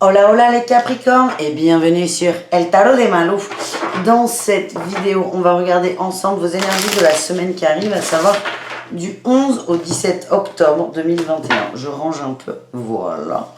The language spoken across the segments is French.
Hola hola les Capricornes et bienvenue sur El Tarot de Malou. Dans cette vidéo, on va regarder ensemble vos énergies de la semaine qui arrive, à savoir du 11 au 17 octobre 2021. Je range un peu, voilà.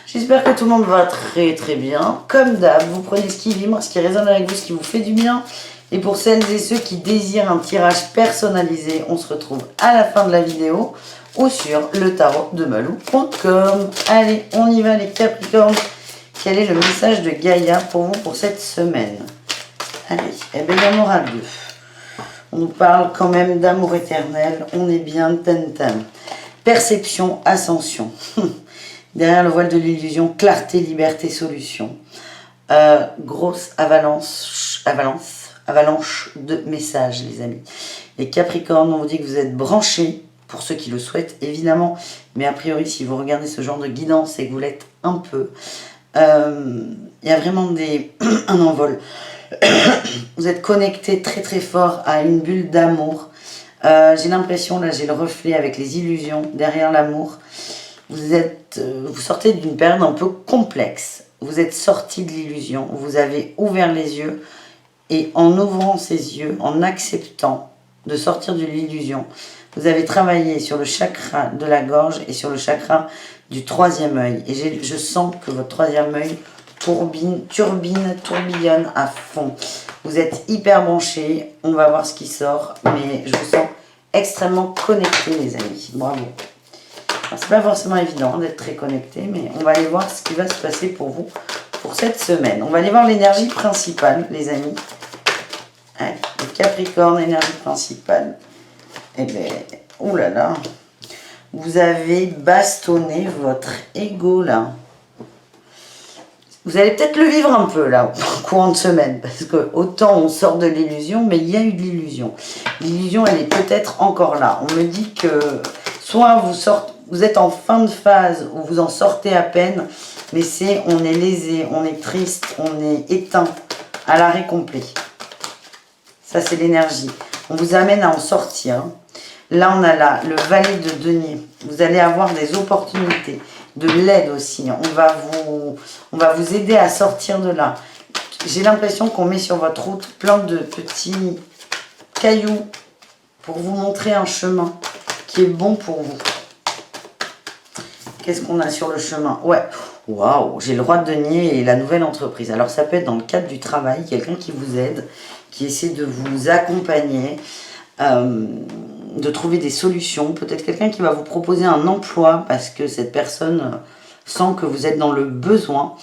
J'espère que tout le monde va très très bien. Comme d'hab, vous prenez ce qui vibre, ce qui résonne avec vous, ce qui vous fait du bien. Et pour celles et ceux qui désirent un tirage personnalisé, on se retrouve à la fin de la vidéo ou sur letarotdemalou.com. Allez, on y va les Capricornes. Quel est le message de Gaïa pour vous pour cette semaine? Allez, eh bien, il y en aura deux. On nous parle quand même d'amour éternel. On est bien ten-ten. Perception, ascension. Derrière le voile de l'illusion, clarté, liberté, solution. Grosse avalanche de messages, les amis. Les Capricornes, on vous dit que vous êtes branchés, pour ceux qui le souhaitent, évidemment. Mais a priori, si vous regardez ce genre de guidance et que vous l'êtes un peu, il y a vraiment un envol. Vous êtes connectés très très fort à une bulle d'amour. J'ai l'impression, là j'ai le reflet avec les illusions derrière l'amour. Vous sortez d'une période un peu complexe. Vous êtes sorti de l'illusion, vous avez ouvert les yeux. Et en ouvrant ces yeux, en acceptant de sortir de l'illusion, vous avez travaillé sur le chakra de la gorge et sur le chakra du troisième œil. Et je sens que votre troisième œil tourbillonne à fond. Vous êtes hyper branchés. On va voir ce qui sort. Mais je vous sens extrêmement connectés, les amis. Bravo. C'est pas forcément évident d'être très connecté, mais on va aller voir ce qui va se passer pour vous pour cette semaine. On va aller voir l'énergie principale, les amis. Allez, le Capricorne, énergie principale. Eh bien, oulala. Vous avez bastonné votre ego, là. Vous allez peut-être le vivre un peu, là, en courant de semaine. Parce que autant on sort de l'illusion, mais il y a eu de l'illusion. L'illusion, elle est peut-être encore là. On me dit que soit vous êtes en fin de phase, ou vous en sortez à peine, mais on est lésé, on est triste, on est éteint, à l'arrêt complet. Ça, c'est l'énergie. On vous amène à en sortir. Là, on a là le valet de denier. Vous allez avoir des opportunités, de l'aide aussi. On va vous aider à sortir de là. J'ai l'impression qu'on met sur votre route plein de petits cailloux pour vous montrer un chemin qui est bon pour vous. Qu'est-ce qu'on a sur le chemin? Ouais, waouh, j'ai le roi de denier et la nouvelle entreprise. Alors, ça peut être dans le cadre du travail, quelqu'un qui vous aide, qui essaie de vous accompagner, de trouver des solutions. Peut-être quelqu'un qui va vous proposer un emploi parce que cette personne sent que vous êtes dans le besoin.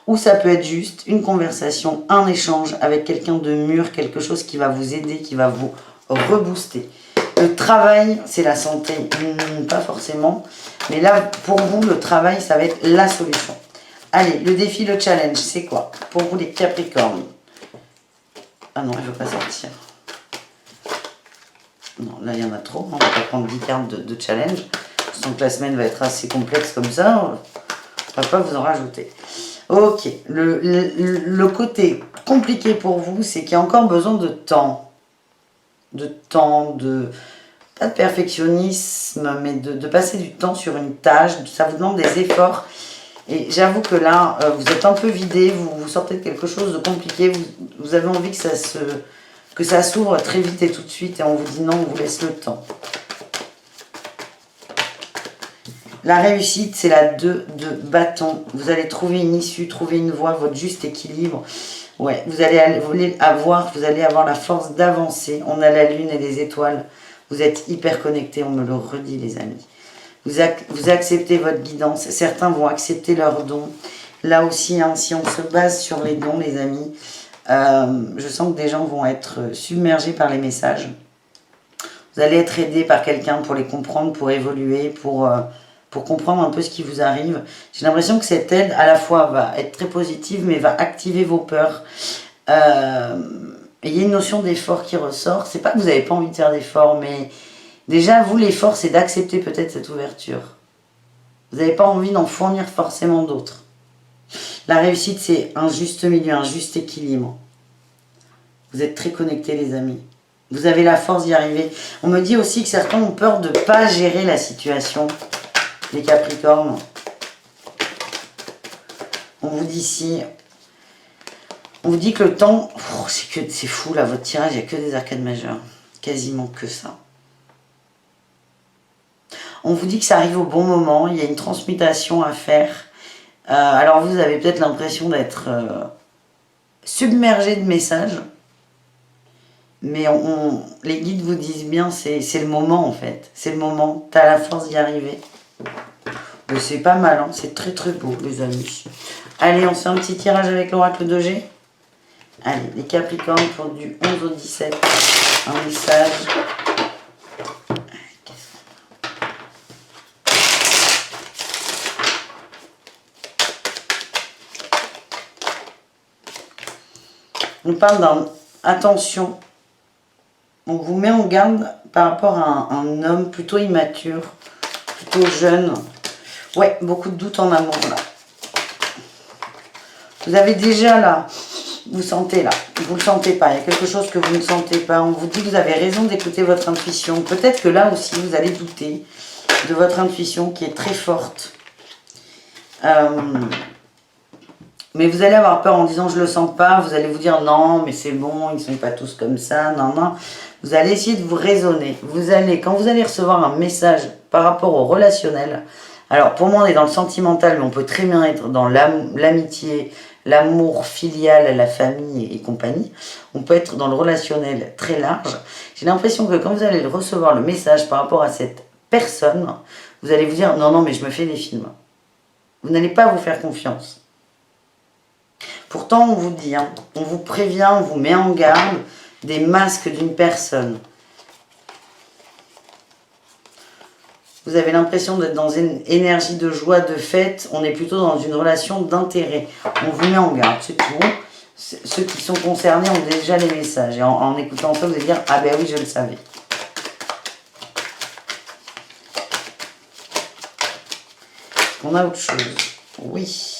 Ou ça peut être juste une conversation, un échange avec quelqu'un de mûr, quelque chose qui va vous aider, qui va vous rebooster. Le travail, c'est la santé, pas forcément. Mais là, pour vous, le travail, ça va être la solution. Allez, le défi, le challenge, c'est quoi? Pour vous, les Capricornes. Ah non, elle ne veut pas sortir. Non, là, il y en a trop. On va pas prendre 10 cartes de challenge. Je sens que la semaine va être assez complexe comme ça. On va pas vous en rajouter. Ok. Le côté compliqué pour vous, c'est qu'il y a encore besoin de temps. Pas de perfectionnisme, mais de passer du temps sur une tâche. Ça vous demande des efforts. Et j'avoue que là, vous êtes un peu vidé, vous sortez de quelque chose de compliqué. Vous avez envie que ça s'ouvre très vite et tout de suite. Et on vous dit non, on vous laisse le temps. La réussite, c'est la 2 de bâton. Vous allez trouver une issue, trouver une voie, votre juste équilibre. Ouais, vous allez avoir la force d'avancer. On a la lune et les étoiles. Vous êtes hyper connectés, on me le redit, les amis. Vous acceptez votre guidance. Certains vont accepter leurs dons. Là aussi, hein, si on se base sur les dons, les amis, je sens que des gens vont être submergés par les messages. Vous allez être aidés par quelqu'un pour les comprendre, pour évoluer, pour comprendre un peu ce qui vous arrive. J'ai l'impression que cette aide, à la fois, va être très positive, mais va activer vos peurs. Et il y a une notion d'effort qui ressort. C'est pas que vous n'avez pas envie de faire d'effort, mais déjà, vous, l'effort, c'est d'accepter peut-être cette ouverture. Vous n'avez pas envie d'en fournir forcément d'autres. La réussite, c'est un juste milieu, un juste équilibre. Vous êtes très connectés, les amis. Vous avez la force d'y arriver. On me dit aussi que certains ont peur de ne pas gérer la situation. Les Capricornes. On vous ici, on vous dit que le temps, oh, c'est fou là, votre tirage, il n'y a que des arcades majeures. Quasiment que ça. On vous dit que ça arrive au bon moment, il y a une transmutation à faire. Alors vous avez peut-être l'impression d'être submergé de messages. Mais les guides vous disent bien, c'est le moment en fait. C'est le moment, tu as la force d'y arriver. C'est pas mal, hein, c'est très très beau les amis. Allez, on fait un petit tirage avec l'oracle de G. Allez, les Capricornes pour du 11 au 17. Un message. On parle d'un... Attention, on vous met en garde par rapport à un homme plutôt immature, plutôt jeune. Ouais, beaucoup de doutes en amour là. Vous avez déjà là, vous sentez là, vous ne le sentez pas, il y a quelque chose que vous ne sentez pas. On vous dit que vous avez raison d'écouter votre intuition. Peut-être que là aussi vous allez douter de votre intuition qui est très forte. Mais vous allez avoir peur en disant je le sens pas, vous allez vous dire non mais c'est bon, ils ne sont pas tous comme ça, non, non. Vous allez essayer de vous raisonner. Quand vous allez recevoir un message par rapport au relationnel, alors pour moi on est dans le sentimental mais on peut très bien être dans l'amitié, l'amour filial, la famille et compagnie. On peut être dans le relationnel très large. J'ai l'impression que quand vous allez recevoir le message par rapport à cette personne, vous allez vous dire non, non mais je me fais des films. Vous n'allez pas vous faire confiance. Pourtant, on vous dit, hein, on vous prévient, on vous met en garde des masques d'une personne. Vous avez l'impression d'être dans une énergie de joie, de fête. On est plutôt dans une relation d'intérêt. On vous met en garde, c'est tout. Ceux qui sont concernés ont déjà les messages. Et en écoutant ça, vous allez dire, ah ben oui, je le savais. On a autre chose. Oui.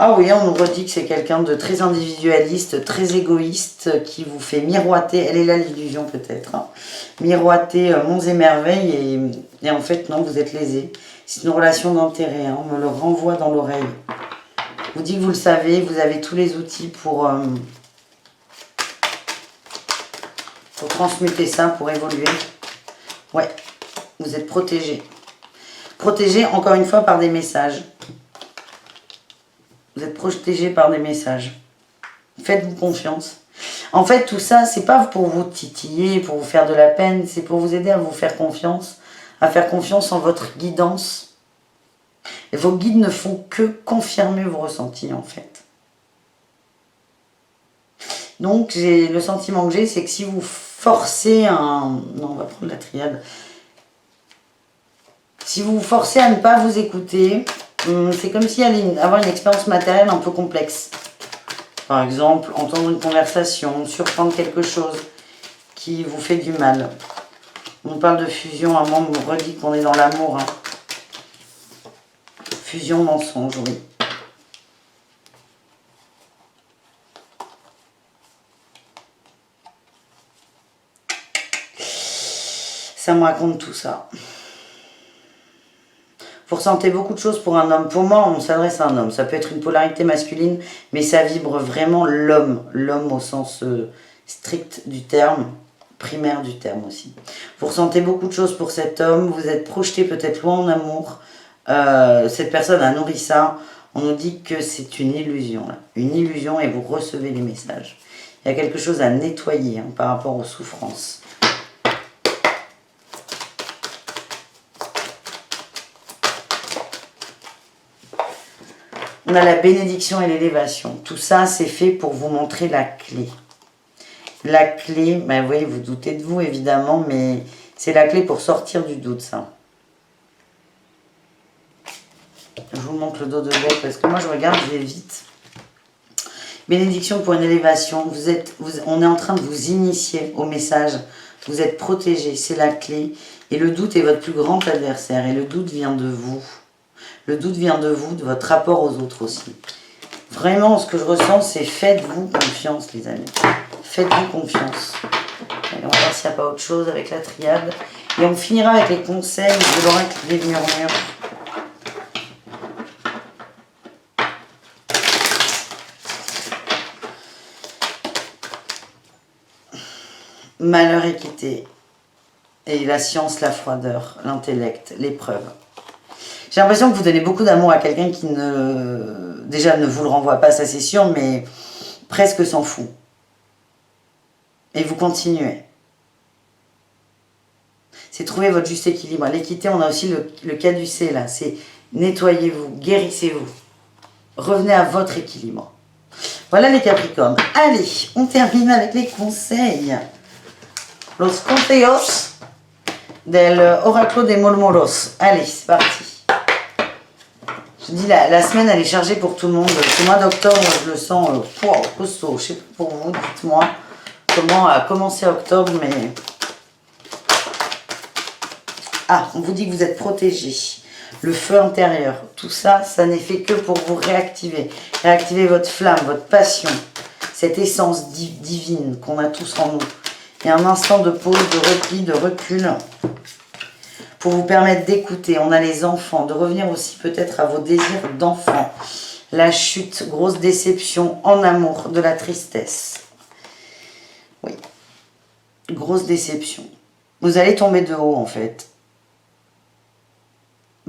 Ah oui, on nous redit que c'est quelqu'un de très individualiste, très égoïste, qui vous fait miroiter, elle est là l'illusion peut-être, hein, miroiter monts et merveilles, et en fait non, vous êtes lésé. C'est une relation d'intérêt, hein, on me le renvoie dans l'oreille. Je vous dit que vous le savez, vous avez tous les outils pour transmuter ça, pour évoluer. Ouais, vous êtes protégé. Protégé encore une fois par des messages. Vous êtes protégé par des messages. Faites-vous confiance. En fait, tout ça, c'est pas pour vous titiller, pour vous faire de la peine, c'est pour vous aider à vous faire confiance, à faire confiance en votre guidance. Et vos guides ne font que confirmer vos ressentis, en fait. Donc, le sentiment que j'ai, c'est que si vous forcez un... Non, on va prendre la triade. Si vous vous forcez à ne pas vous écouter... C'est comme s'il allait avoir une expérience matérielle un peu complexe. Par exemple, entendre une conversation, surprendre quelque chose qui vous fait du mal. On parle de fusion, un membre me redit qu'on est dans l'amour. Hein. Fusion mensonge, oui. Ça me raconte tout ça. Vous ressentez beaucoup de choses pour un homme. Pour moi, on s'adresse à un homme. Ça peut être une polarité masculine, mais ça vibre vraiment l'homme. L'homme au sens strict du terme, primaire du terme aussi. Vous ressentez beaucoup de choses pour cet homme. Vous êtes projeté peut-être loin en amour. Cette personne a nourri ça. On nous dit que c'est une illusion. Là. Une illusion et vous recevez les messages. Il y a quelque chose à nettoyer hein, par rapport aux souffrances. On a la bénédiction et l'élévation. Tout ça, c'est fait pour vous montrer la clé. La clé, ben oui, vous doutez de vous évidemment, mais c'est la clé pour sortir du doute, ça. Je vous montre le dos de bête parce que moi je regarde, je vais vite. Bénédiction pour une élévation. On est en train de vous initier au message. Vous êtes protégé, c'est la clé. Et le doute est votre plus grand adversaire. Et le doute vient de vous. Le doute vient de vous, de votre rapport aux autres aussi. Vraiment, ce que je ressens, c'est faites-vous confiance, les amis. Faites-vous confiance. Allez, on va voir s'il n'y a pas autre chose avec la triade. Et on finira avec les conseils de l'oracle des murmures. malheur, équité. Et la science, la froideur, l'intellect, l'épreuve. J'ai l'impression que vous donnez beaucoup d'amour à quelqu'un qui déjà ne vous le renvoie pas, ça c'est sûr, mais presque s'en fout. Et vous continuez. C'est trouver votre juste équilibre. L'équité, on a aussi le caducée là, c'est nettoyez-vous, guérissez-vous. Revenez à votre équilibre. Voilà les Capricornes. Allez, on termine avec les conseils. Los consejos del Oráculo de Murmuros. Allez, c'est parti. Je dis, la semaine, elle est chargée pour tout le monde. Ce mois d'octobre, je le sens costaud. Je sais pas pour vous, dites-moi comment a commencé octobre, mais... Ah, on vous dit que vous êtes protégé. Le feu intérieur, tout ça, ça n'est fait que pour vous réactiver. Réactiver votre flamme, votre passion, cette essence divine qu'on a tous en nous. Il y a un instant de pause, de repli, de recul pour vous permettre d'écouter. On a les enfants, de revenir aussi peut-être à vos désirs d'enfant. La chute, grosse déception en amour, de la tristesse. Oui, grosse déception. Vous allez tomber de haut en fait.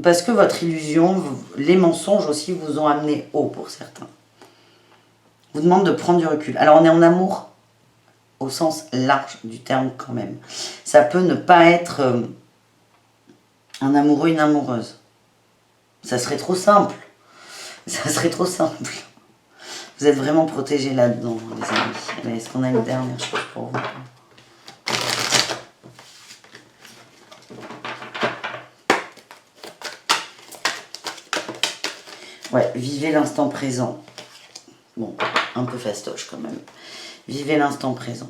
Parce que votre illusion, les mensonges aussi vous ont amené haut pour certains. Vous demande de prendre du recul. Alors on est en amour au sens large du terme quand même. Ça peut ne pas être un amoureux, une amoureuse. Ça serait trop simple. Ça serait trop simple. Vous êtes vraiment protégés là-dedans, les amis. Allez, est-ce qu'on a une dernière chose pour vous ? Ouais, vivez l'instant présent. Bon, un peu fastoche quand même. Vivez l'instant présent.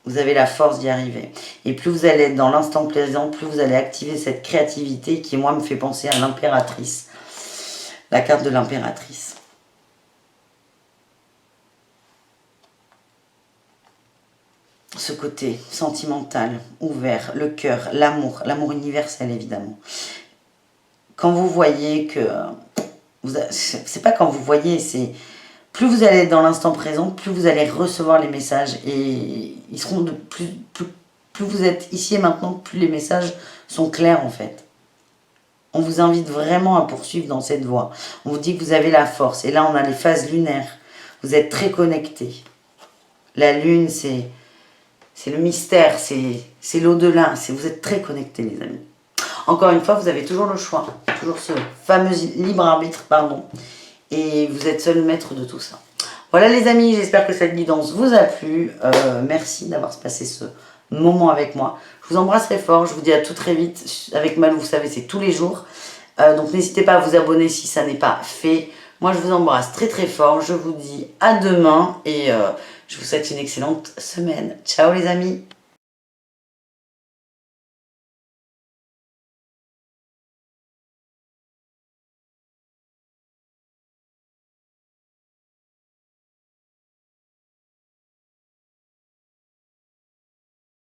Vous avez la force d'y arriver. Et plus vous allez être dans l'instant présent, plus vous allez activer cette créativité qui, moi, me fait penser à l'impératrice. La carte de l'impératrice. Ce côté sentimental, ouvert, le cœur, l'amour universel évidemment. Quand vous voyez que... c'est pas quand vous voyez, c'est... Plus vous allez être dans l'instant présent, plus vous allez recevoir les messages et ils seront de plus vous êtes ici et maintenant, plus les messages sont clairs en fait. On vous invite vraiment à poursuivre dans cette voie. On vous dit que vous avez la force. Et là, on a les phases lunaires. Vous êtes très connectés. La lune, c'est le mystère, c'est l'au-delà. Vous êtes très connectés, les amis. Encore une fois, vous avez toujours le choix. Toujours ce fameux libre arbitre, pardon. Et vous êtes seul maître de tout ça. Voilà les amis, j'espère que cette guidance vous a plu. Merci d'avoir passé ce moment avec moi. Je vous embrasse très fort, je vous dis à tout très vite. Avec Malou, vous savez, c'est tous les jours. Donc n'hésitez pas à vous abonner si ça n'est pas fait. Moi, je vous embrasse très très fort. Je vous dis à demain et je vous souhaite une excellente semaine. Ciao les amis.